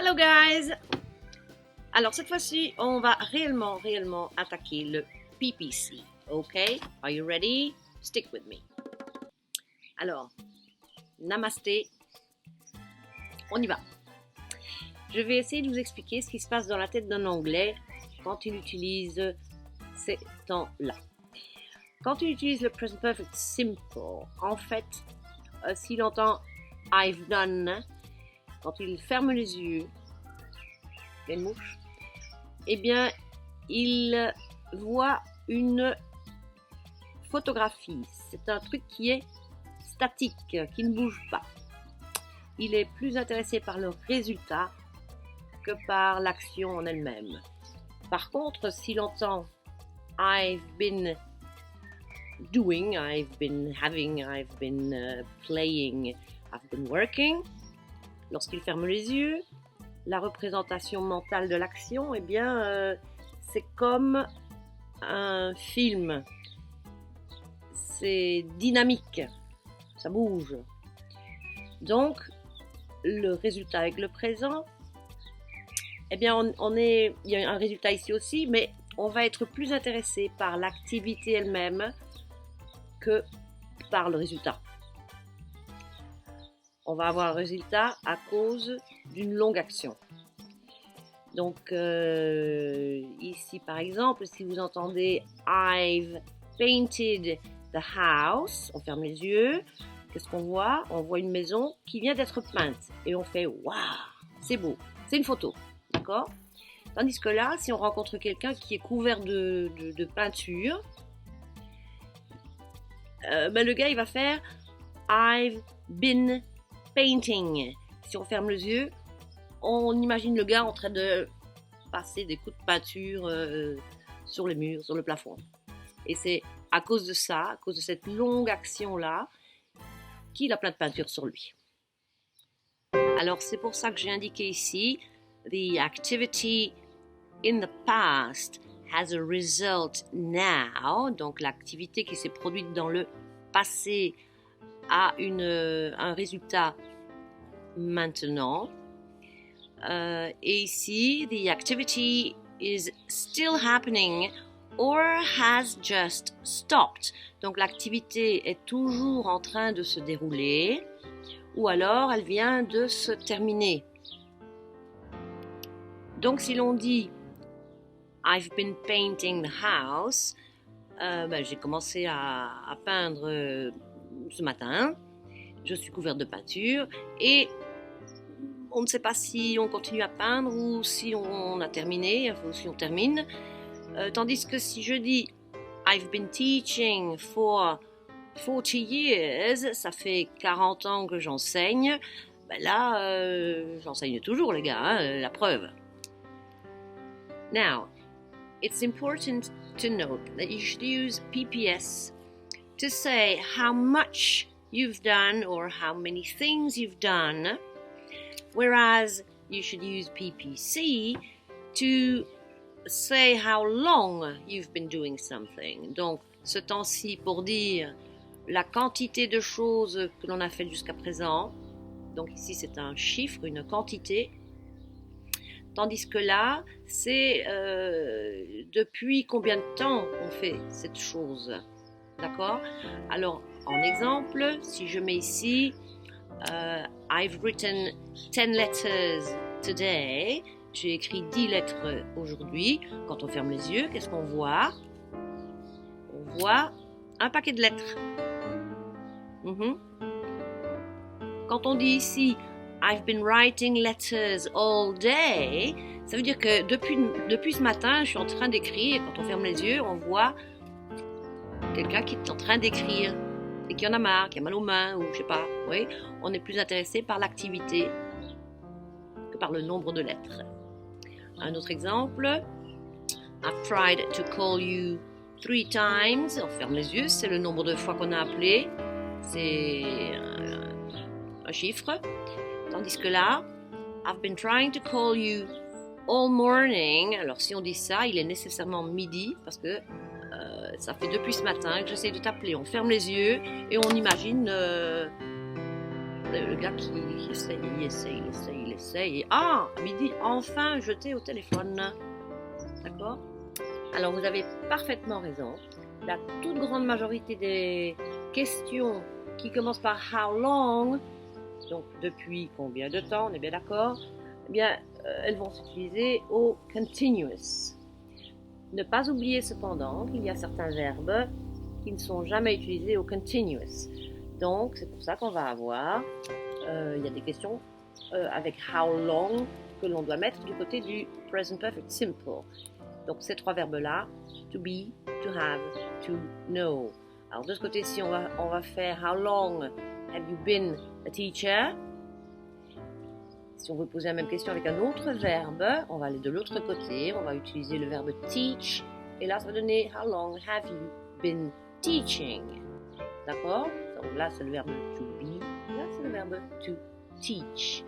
Hello guys! Alors cette fois-ci, on va réellement attaquer le PPC. Ok? Are you ready? Stick with me. Alors, namasté. On y va. Je vais essayer de vous expliquer ce qui se passe dans la tête d'un Anglais quand il utilise ces temps-là. Quand il utilise le present perfect simple, en fait, s'il entend I've done, quand il ferme les yeux, les mouches, eh bien, il voit une photographie. C'est un truc qui est statique, qui ne bouge pas. Il est plus intéressé par le résultat que par l'action en elle-même. Par contre, s'il entend I've been doing, I've been having, I've been playing, I've been working, lorsqu'il ferme les yeux, la représentation mentale de l'action, eh bien, c'est comme un film. C'est dynamique, ça bouge. Donc, le résultat avec le présent, eh bien, il y a un résultat ici aussi, mais on va être plus intéressé par l'activité elle-même que par le résultat. On va avoir un résultat à cause d'une longue action. Donc, ici, par exemple, si vous entendez « I've painted the house », on ferme les yeux. Qu'est-ce qu'on voit? On voit une maison qui vient d'être peinte. Et on fait « Waouh, c'est beau ». C'est une photo, d'accord? Tandis que là, si on rencontre quelqu'un qui est couvert de peinture, le gars, il va faire « I've been painting ». Si on ferme les yeux, on imagine le gars en train de passer des coups de peinture sur les murs, sur le plafond. Et c'est à cause de ça, à cause de cette longue action-là, qu'il a plein de peinture sur lui. Alors c'est pour ça que j'ai indiqué ici, the activity in the past has a result now. Donc l'activité qui s'est produite dans le passé a un résultat maintenant. Et ici, the activity is still happening or has just stopped. Donc l'activité est toujours en train de se dérouler ou alors elle vient de se terminer. Donc si l'on dit I've been painting the house, j'ai commencé à peindre ce matin, je suis couverte de peinture et on ne sait pas si on continue à peindre ou si on a terminé, ou si on termine. Tandis que si je dis I've been teaching for 40 years, ça fait 40 ans que j'enseigne, là, j'enseigne toujours les gars, hein, la preuve. Now, it's important to note that you should use PPS to say how much you've done or how many things you've done, whereas you should use PPC to say how long you've been doing something. Donc, ce temps-ci pour dire la quantité de choses que l'on a faites jusqu'à présent. Donc ici, c'est un chiffre, une quantité. Tandis que là, c'est depuis combien de temps on fait cette chose. D'accord? Alors, en exemple, si je mets ici I've written 10 letters today. J'ai écrit 10 lettres aujourd'hui. Quand on ferme les yeux, qu'est-ce qu'on voit? On voit un paquet de lettres. Quand on dit ici I've been writing letters all day, ça veut dire que depuis ce matin, je suis en train d'écrire. Et quand on ferme les yeux, on voit quelqu'un qui est en train d'écrire et qui en a marre, qui a mal aux mains, ou je sais pas. Oui, on est plus intéressé par l'activité que par le nombre de lettres. Un autre exemple, I've tried to call you 3 times. On ferme les yeux, c'est le nombre de fois qu'on a appelé. C'est un chiffre. Tandis que là, I've been trying to call you all morning. Alors si on dit ça, il est nécessairement midi parce que ça fait depuis ce matin que j'essaie de t'appeler. On ferme les yeux et on imagine le le gars qui essaye, il essaye. Et, ah, il dit enfin jeté au téléphone. D'accord? Alors vous avez parfaitement raison. La toute grande majorité des questions qui commencent par how long, donc depuis combien de temps, on est bien d'accord, eh bien, elles vont s'utiliser au continuous. Ne pas oublier cependant qu'il y a certains verbes qui ne sont jamais utilisés au continuous. Donc, c'est pour ça qu'on va avoir, il y a des questions avec how long que l'on doit mettre du côté du present perfect simple. Donc, ces trois verbes-là, to be, to have, to know. Alors, de ce côté-ci, on va faire how long have you been a teacher? Si on veut poser la même question avec un autre verbe, on va aller de l'autre côté, on va utiliser le verbe teach, et là ça va donner how long have you been teaching? D'accord? Donc là c'est le verbe to be, là c'est le verbe to teach.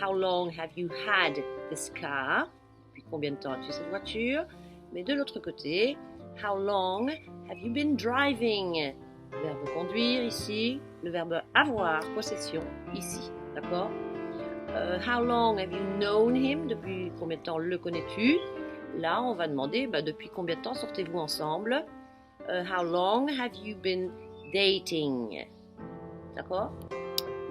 How long have you had this car? Depuis combien de temps as-tu cette voiture? Mais de l'autre côté, how long have you been driving? Le verbe conduire ici, le verbe avoir, possession ici, d'accord? How long have you known him? Depuis combien de temps le connais-tu? Là, on va demander depuis combien de temps sortez-vous ensemble? How long have you been dating? D'accord?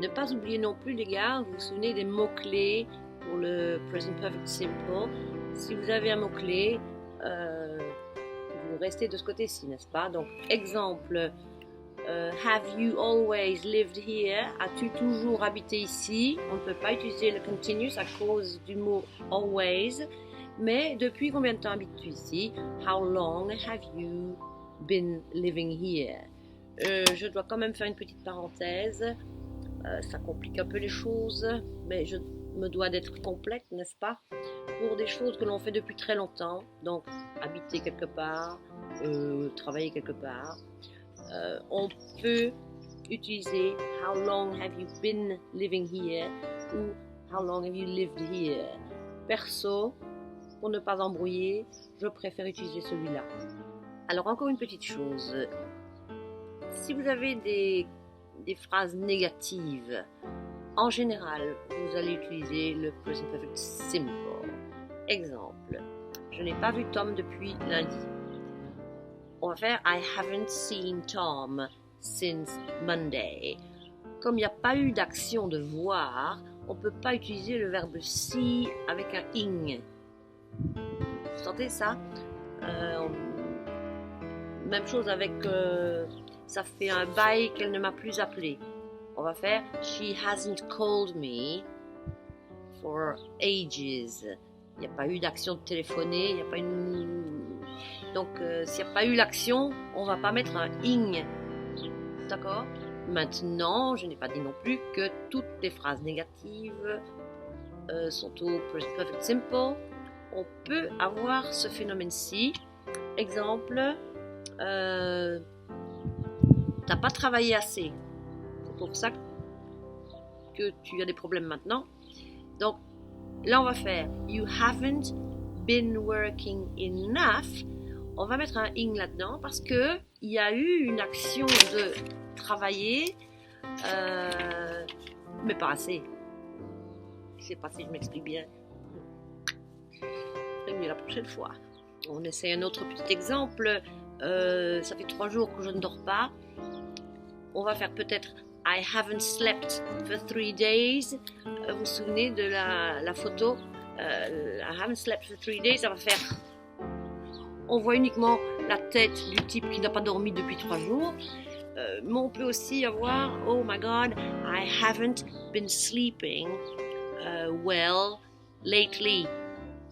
Ne pas oublier non plus, les gars, vous vous souvenez des mots-clés pour le present perfect simple. Si vous avez un mot-clé, vous restez de ce côté-ci, n'est-ce pas? Donc, exemple. Have you always lived here? As-tu toujours habité ici? On ne peut pas utiliser le continuous à cause du mot always. Mais depuis combien de temps habites-tu ici? How long have you been living here? Je dois quand même faire une petite parenthèse. Ça complique un peu les choses, mais je me dois d'être complète, n'est-ce pas? Pour des choses que l'on fait depuis très longtemps. Donc, habiter quelque part, travailler quelque part. On peut utiliser how long have you been living here ou how long have you lived here. Perso, pour ne pas embrouiller, je préfère utiliser celui-là. Alors encore une petite chose, si vous avez des phrases négatives, en général, vous allez utiliser le present perfect simple. Exemple, je n'ai pas vu Tom depuis lundi. On va faire I haven't seen Tom since Monday. Comme il n'y a pas eu d'action de voir, on ne peut pas utiliser le verbe see avec un ing. Vous sentez ça? Même chose avec ça fait un bail qu'elle ne m'a plus appelé. On va faire she hasn't called me for ages. Il n'y a pas eu d'action de téléphoner, il n'y a pas une... Donc, s'il n'y a pas eu l'action, on ne va pas mettre un ing. D'accord? Maintenant, je n'ai pas dit non plus que toutes les phrases négatives sont au present perfect simple. On peut avoir ce phénomène-ci. Exemple, t'as pas travaillé assez. C'est pour ça que tu as des problèmes maintenant. Donc, là, on va faire you haven't been working enough. On va mettre un ing là-dedans parce que il y a eu une action de travailler, mais pas assez. Je sais pas si je m'explique bien. Je ferai mieux la prochaine fois. On essaie un autre petit exemple. Ça fait 3 jours que je ne dors pas. On va faire peut-être I haven't slept for 3 days. Vous vous souvenez de la photo? I haven't slept for 3 days. Ça va faire... On voit uniquement la tête du type qui n'a pas dormi depuis 3 jours. Mais on peut aussi avoir oh my god, I haven't been sleeping well lately.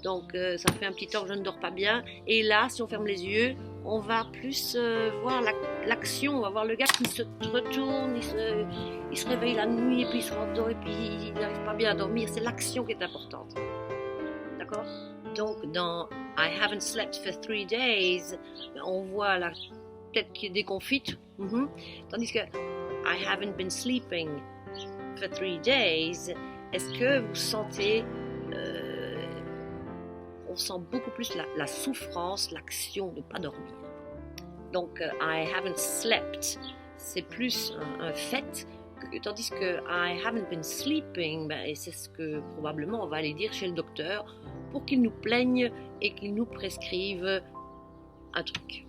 Donc ça fait un petit temps que je ne dors pas bien. Et là, si on ferme les yeux, on va plus voir l'action. On va voir le gars qui se retourne, il se réveille la nuit et puis il se rendort et puis il n'arrive pas bien à dormir. C'est l'action qui est importante. D'accord? Donc dans I haven't slept for 3 days, on voit la tête qui est déconfite. Tandis que I haven't been sleeping for 3 days, est-ce que vous sentez... on sent beaucoup plus la souffrance, l'action de ne pas dormir. Donc, I haven't slept c'est plus un fait, tandis que I haven't been sleeping, ben, c'est ce que probablement on va aller dire chez le docteur pour qu'il nous plaigne et qu'il nous prescrive un truc.